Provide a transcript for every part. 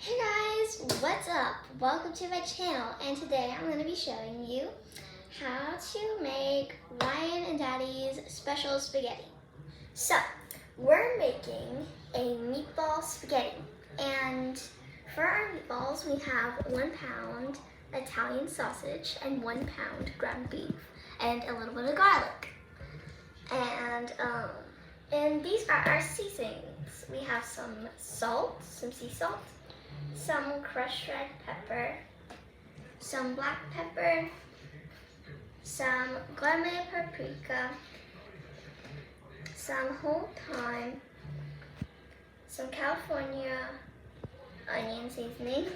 Hey guys, what's up? Welcome to my channel, and today I'm going to be showing you how to make Ryan and Daddy's special spaghetti. So, we're making a meatball spaghetti, and for our meatballs we have 1 pound Italian sausage and 1 pound ground beef and a little bit of garlic. And these are our seasonings. We have some salt, some sea salt, some crushed red pepper, some black pepper, some gourmet paprika, some whole thyme, some California onion seasoning,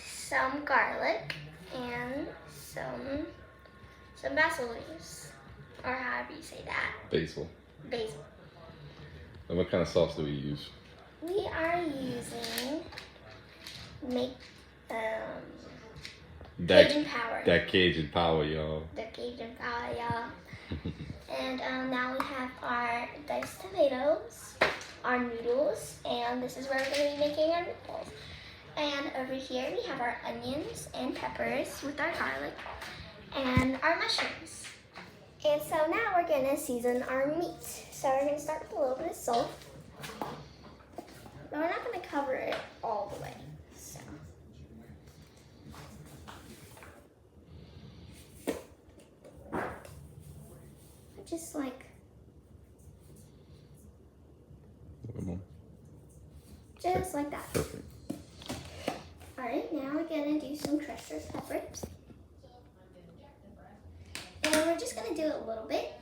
some garlic, and some basil leaves, or however you say that. Basil. Basil. And what kind of sauce do we use? We are using Cajun power. That Cajun power, y'all. The Cajun power, y'all. And now we have our diced tomatoes, our noodles, and this is where we're going to be making our meatballs. And over here we have our onions and peppers with our garlic and our mushrooms. And so now we're going to season our meat. So we're going to start with a little bit of salt. But we're not going to cover it all the way. So. Just like. Just like that. Perfect. Alright, now we're going to do some crushed red pepper. And we're just going to do it a little bit.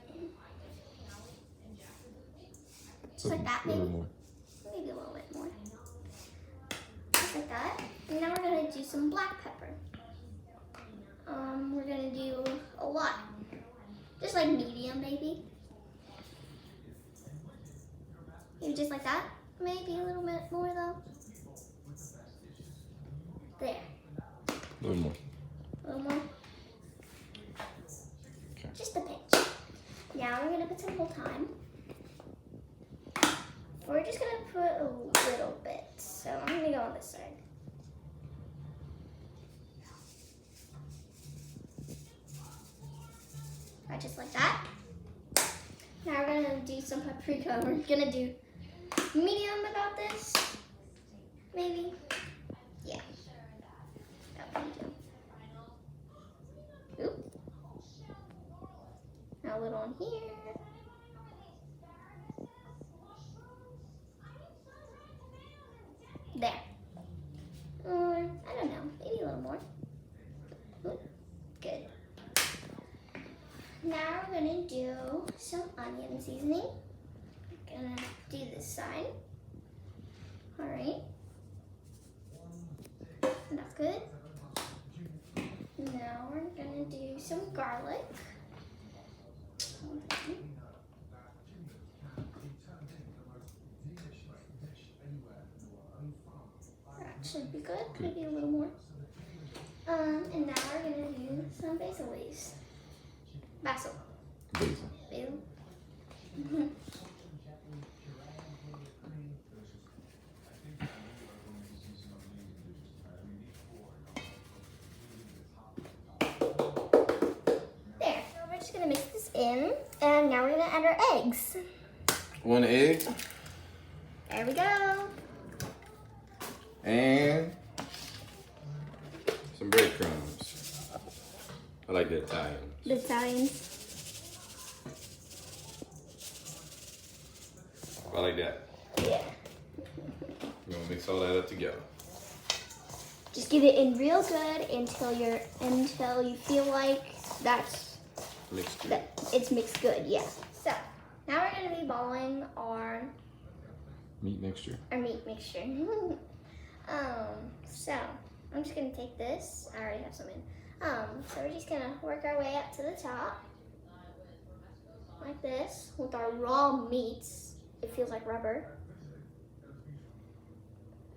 Just like that, maybe. Maybe a little bit more. Just like that. And now we're going to do some black pepper. We're going to do a lot. Just like medium, maybe. Maybe just like that. Maybe a little bit more, though. There. A little more. A little more. Okay. Just a pinch. Now we're going to put some whole thyme. We're just going to put a little bit. So I'm going to go on this side. Right, just like that. Now we're going to do some paprika. We're going to do medium about this. Maybe. Yeah. About medium. Oop. Now a little on here. There. Or, I don't know, maybe a little more. Ooh, good. Now we're gonna do some onion seasoning. Gonna do this side. Alright. That's good. Now we're gonna do some garlic. Should be good, maybe a little more. And now we're gonna do some basil leaves. Basil. Basil. There. So we're just gonna mix this in, and now we're gonna add our eggs. 1 egg. There we go. And some breadcrumbs. I like the Italian. The Italians. I like that. Yeah. We're gonna mix all that up together. Just get it in real good until you feel like Mixed good. that it's mixed good. Yeah. So now we're gonna be balling our Meat mixture. meat mixture. So I'm just gonna take this. I already have some in. So we're just gonna work our way up to the top, like this, with our raw meats. It feels like rubber.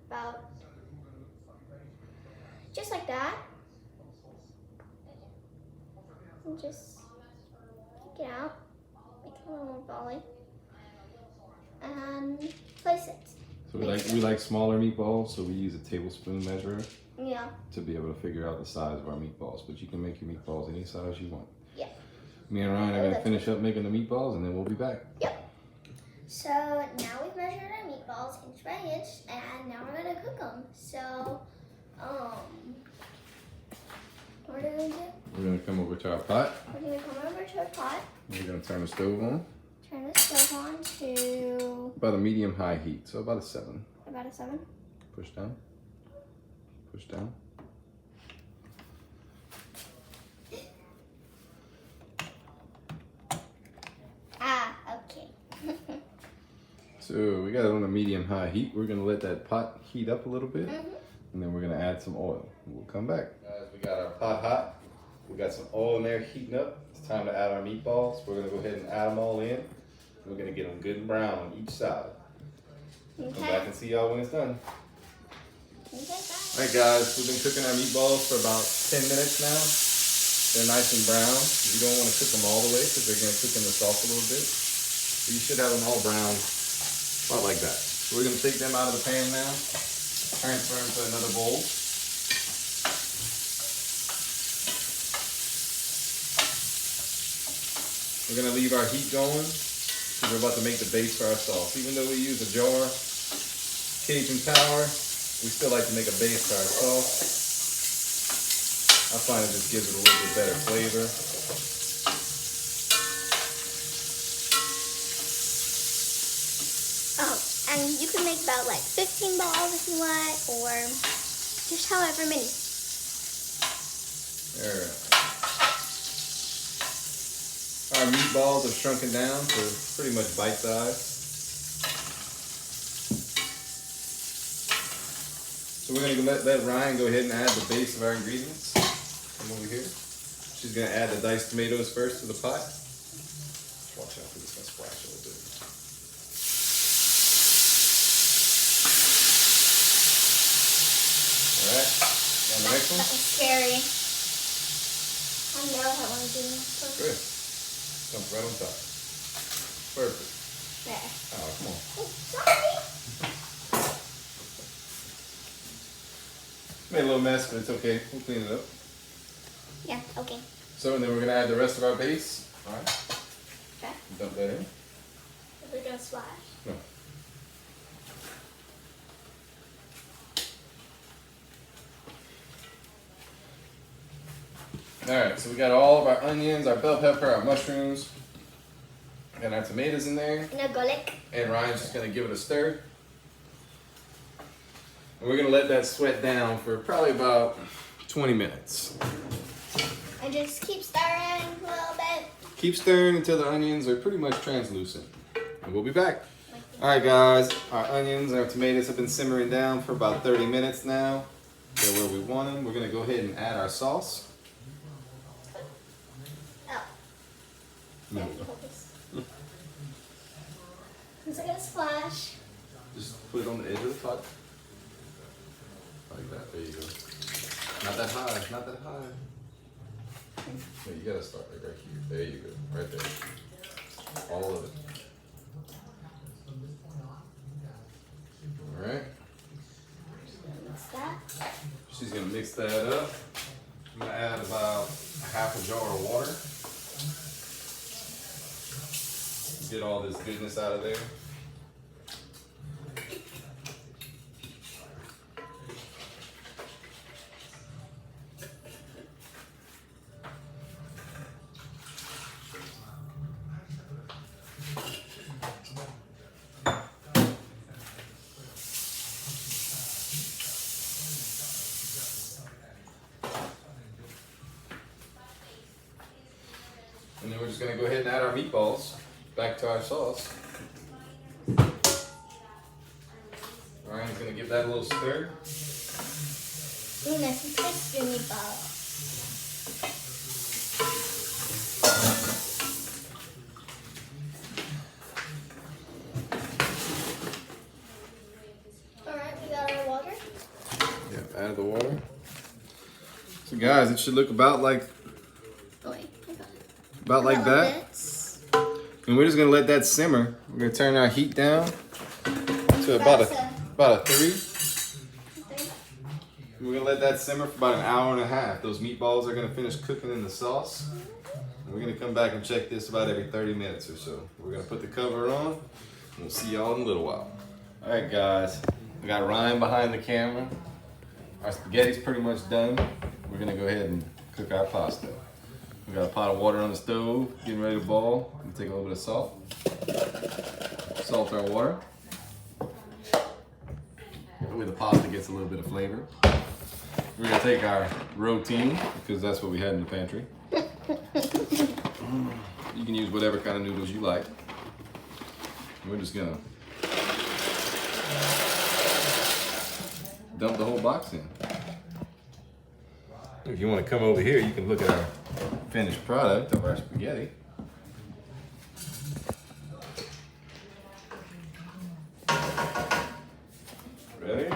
About just like that. And just take it out, make it a little more volley, and place it. So we like smaller meatballs, so we use a tablespoon measurer Yeah. to be able to figure out the size of our meatballs. But you can make your meatballs any size you want. Yeah. Me and Ryan are gonna finish up making the meatballs, and then we'll be back. Yep. So now we've measured our meatballs inch by inch, and now we're gonna cook them. So, what are we gonna do? We're gonna come over to our pot. We're gonna come over to a pot. We're gonna turn the stove on. Turn the stove on to About a medium-high heat, so about a 7. about a 7. Push down. Push down. Ah, okay. So we got it on a medium-high heat. We're gonna let that pot heat up a little bit, and then we're gonna add some oil. We'll come back. Guys, we got our pot hot. We got some oil in there heating up. It's time to add our meatballs. We're gonna go ahead and add them all in. We're gonna get them good and brown on each side. Okay. Come back and see y'all when it's done. Okay, bye. All right, guys, we've been cooking our meatballs for about 10 minutes now. They're nice and brown. You don't want to cook them all the way because they're going to cook in the sauce a little bit. So you should have them all brown, about like that. So we're going to take them out of the pan now, transfer them to another bowl. We're going to leave our heat going because we're about to make the base for our sauce. Even though we use a jar, Cajun power, we still like to make a base for our sauce. I find it just gives it a little bit better flavor. Oh, and you can make about like 15 balls if you want, or just however many. Alright. Our meatballs have shrunken down to pretty much bite size. So we're gonna let Ryan go ahead and add the base of our ingredients. Come over here. She's gonna add the diced tomatoes first to the pot. Watch out, because it's gonna splash a little bit. Alright, on the next one. That was scary. I know how I'm doing. Good. Dump right on top. Perfect. There. Oh, come on. Oh, sorry. Made a little mess, but it's okay. We'll clean it up. Yeah, okay. So, and then we're gonna add the rest of our base. All right. Okay. Dump that in. We're gonna splash. No. All right. So we got all of our onions, our bell pepper, our mushrooms, and our tomatoes in there. And a garlic. And Ryan's just gonna give it a stir. And we're gonna let that sweat down for probably about 20 minutes. And just keep stirring a little bit. Keep stirring until the onions are pretty much translucent. And we'll be back. All right, guys, our onions and our tomatoes have been simmering down for about 30 minutes now. They're where we want them. We're gonna go ahead and add our sauce. Oh. No. Is it gonna splash? Just put it on the edge of the pot. Like that, there you go. Not that high, not that high. No, you gotta start like right here. There you go, right there. All of it. All right. What's that? She's gonna mix that up. I'm gonna add about half a jar of water. Get all this goodness out of there. And then we're just gonna go ahead and add our meatballs back to our sauce. Ryan's gonna give that a little stir. Ooh, nice and crispy meatball. Alright, we got our water. Yeah, add the water. So guys, it should look about like Oh wait, I got it. about like that. And we're just gonna let that simmer. We're gonna turn our heat down to about a about a 3. We're gonna let that simmer for about an hour and a half. Those meatballs are gonna finish cooking in the sauce. And we're gonna come back and check this about every 30 minutes or so. We're gonna put the cover on, and we'll see y'all in a little while. All right, guys. We got Ryan behind the camera. Our spaghetti's pretty much done. We're gonna go ahead and cook our pasta. We got a pot of water on the stove, getting ready to boil. We take a little bit of salt. Salt our water. That way the pasta gets a little bit of flavor. We're gonna take our rotini, because that's what we had in the pantry. You can use whatever kind of noodles you like. We're just gonna dump the whole box in. If you want to come over here, you can look at our finished product of our spaghetti. Ready?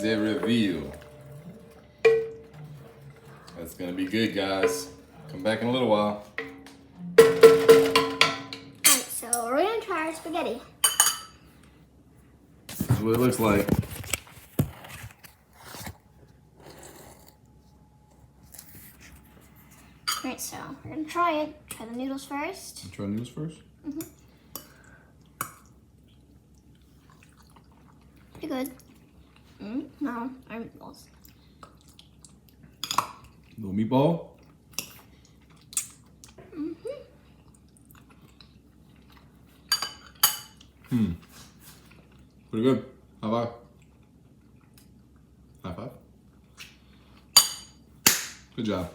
The reveal. That's gonna be good, guys. Come back in a little while. Alright, so we're gonna try our spaghetti. This is what it looks like. Alright, so we're gonna try it. Try the noodles first. Try noodles first? Pretty good. No, our meatballs. Little meatball. Pretty good. High five. High five. Good job.